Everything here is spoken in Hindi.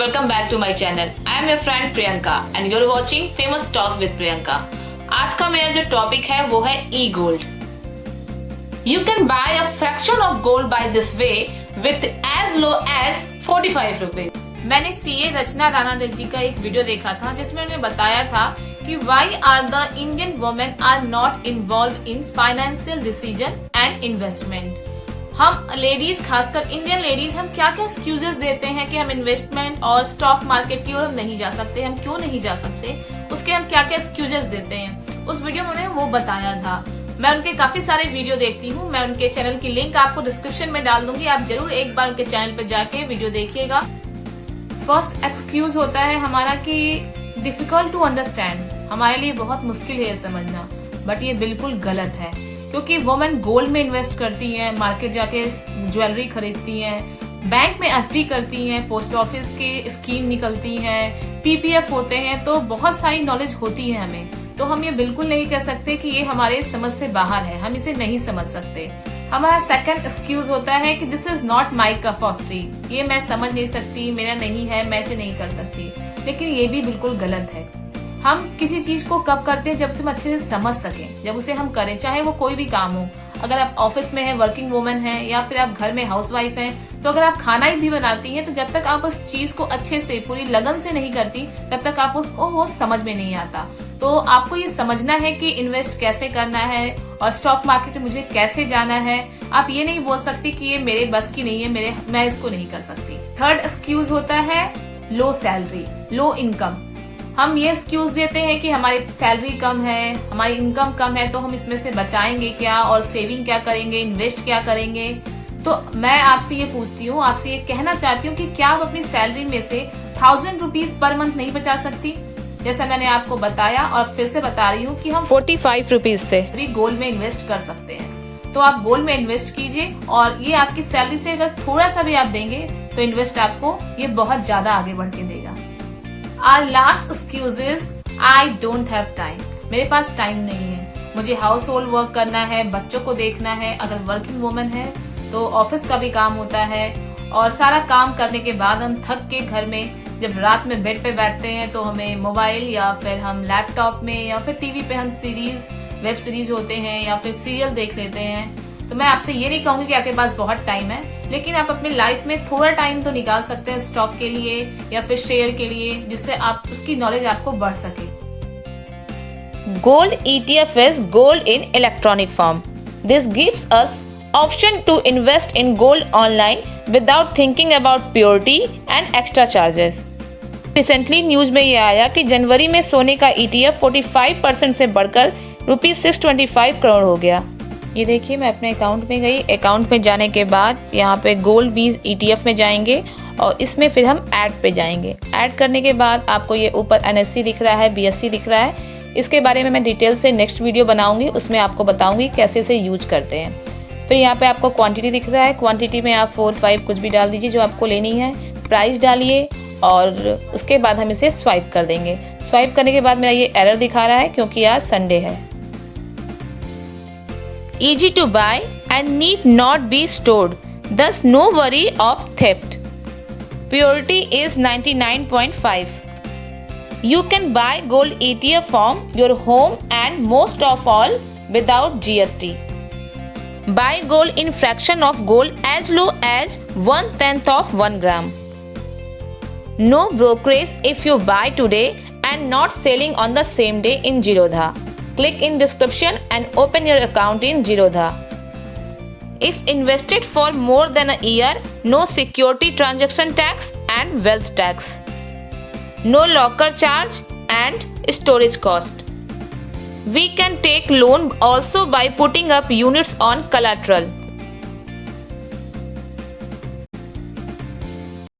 welcome back to my channel. I am your friend Priyanka and you're watching Famous Talk with Priyanka. आज का मेरा जो टॉपिक है वो है e-gold. You can buy a fraction of gold by this way with as low as 45 rupees. मैंने CA रचना राणा जी का एक वीडियो देखा था जिसमें उन्होंने बताया था कि why are the Indian women are not involved in financial decision and investment. हम लेडीज, खासकर इंडियन लेडीज, हम क्या क्या एक्सक्यूजेस देते हैं कि हम इन्वेस्टमेंट और स्टॉक मार्केट की ओर हम नहीं जा सकते, हम क्यों नहीं जा सकते, उसके हम क्या क्या एक्सक्यूजेस देते हैं। उस वीडियो में उन्होंने वो बताया था। मैं उनके काफी सारे वीडियो देखती हूँ, मैं उनके चैनल की लिंक आपको डिस्क्रिप्शन में डाल दूंगी, आप जरूर एक बार उनके चैनल पे जाके वीडियो देखिएगा। फर्स्ट एक्सक्यूज होता है हमारा कि डिफिकल्ट टू अंडरस्टैंड, हमारे लिए बहुत मुश्किल है समझना, बट ये बिल्कुल गलत है क्योंकि वुमेन गोल्ड में इन्वेस्ट करती हैं, मार्केट जाके ज्वेलरी खरीदती हैं, बैंक में एफडी करती हैं, पोस्ट ऑफिस की स्कीम निकलती हैं, पीपीएफ होते हैं, तो बहुत सारी नॉलेज होती है हमें। तो हम ये बिल्कुल नहीं कह सकते कि ये हमारे समझ से बाहर है, हम इसे नहीं समझ सकते। हमारा सेकंड एक्सक्यूज होता है कि this is not my cup of T, ये मैं समझ नहीं सकती, मेरा नहीं है, मैं इसे नहीं कर सकती। लेकिन ये भी बिल्कुल गलत है। हम किसी चीज को कब करते हैं, जब से हम अच्छे से समझ सकें, जब उसे हम करें, चाहे वो कोई भी काम हो। अगर आप ऑफिस में हैं, वर्किंग वुमन हैं, या फिर आप घर में हाउसवाइफ हैं, तो अगर आप खाना ही भी बनाती हैं, तो जब तक आप उस चीज को अच्छे से पूरी लगन से नहीं करती, तब तक आपको वो समझ में नहीं आता। तो आपको ये समझना है कि इन्वेस्ट कैसे करना है और स्टॉक मार्केट में मुझे कैसे जाना है। आप ये नहीं बोल सकती कि ये मेरे बस की नहीं है, मैं इसको नहीं कर सकती। थर्ड एक्सक्यूज होता है लो सैलरी, लो इनकम। हम ये एक्सक्यूज देते हैं कि हमारी सैलरी कम है, हमारी इनकम कम है, तो हम इसमें से बचाएंगे क्या और सेविंग क्या करेंगे, इन्वेस्ट क्या करेंगे। तो मैं आपसे ये पूछती हूँ, आपसे ये कहना चाहती हूँ कि क्या आप अपनी सैलरी में से 1000 रुपीज पर मंथ नहीं बचा सकती? जैसा मैंने आपको बताया और फिर से बता रही हूँ कि हम 45 रुपीज से भी गोल्ड में इन्वेस्ट कर सकते हैं। तो आप गोल्ड में इन्वेस्ट कीजिए और ये आपकी सैलरी से अगर थोड़ा सा भी आप देंगे तो इन्वेस्ट आपको ये बहुत ज्यादा आगे बढ़ के देगा। Our last excuse is I don't have time. मेरे पास टाइम नहीं है, मुझे हाउस होल्ड वर्क करना है, बच्चों को देखना है। अगर वर्किंग वुमन है तो ऑफिस का भी काम होता है और सारा काम करने के बाद हम थक के घर में जब रात में बेड पे बैठते हैं तो हमें मोबाइल या फिर हम लैपटॉप में या फिर टीवी पे हम सीरीज, वेब सीरीज होते हैं या फिर सीरियल देख लेते हैं। तो मैं आपसे ये नहीं कहूंगी कि आपके पास बहुत टाइम है, लेकिन आप अपनी लाइफ में थोड़ा टाइम तो निकाल सकते हैं स्टॉक के लिए या फिर शेयर के लिए, जिससे आप उसकी नॉलेज आपको बढ़ सके। Gold ETF is gold in electronic form. This gives us option to invest in gold online without thinking about purity and extra charges. Recently news में ये आया कि जनवरी में सोने का ETF 45% से बढ़कर ₹625 करोड़ हो गया। ये देखिए, मैं अपने अकाउंट में गई, अकाउंट में जाने के बाद यहाँ पे गोल्ड बीज ETF में जाएंगे और इसमें फिर हम ऐड पे जाएंगे। ऐड करने के बाद आपको ये ऊपर NSE दिख रहा है, BSE दिख रहा है। इसके बारे में मैं डिटेल से नेक्स्ट वीडियो बनाऊंगी, उसमें आपको बताऊंगी कैसे इसे यूज करते हैं। फिर यहाँ पे आपको क्वांटिटी दिख रहा है, क्वांटिटी में आप 4, 5 कुछ भी डाल दीजिए जो आपको लेनी है, प्राइस डालिए और उसके बाद हम इसे स्वाइप कर देंगे। स्वाइप करने के बाद मेरा ये एरर दिखा रहा है क्योंकि आज संडे है। Easy to buy and need not be stored, thus no worry of theft. Purity is 99.5. You can buy gold ETF from your home and most of all without GST. Buy gold in fraction of gold as low as 1/10 of 1 gram. No brokerage if you buy today and not selling on the same day in Zerodha. Click in description and open your account in Zerodha. If invested for more than a year, no security transaction tax and wealth tax. No locker charge and storage cost. We can take loan also by putting up units on collateral.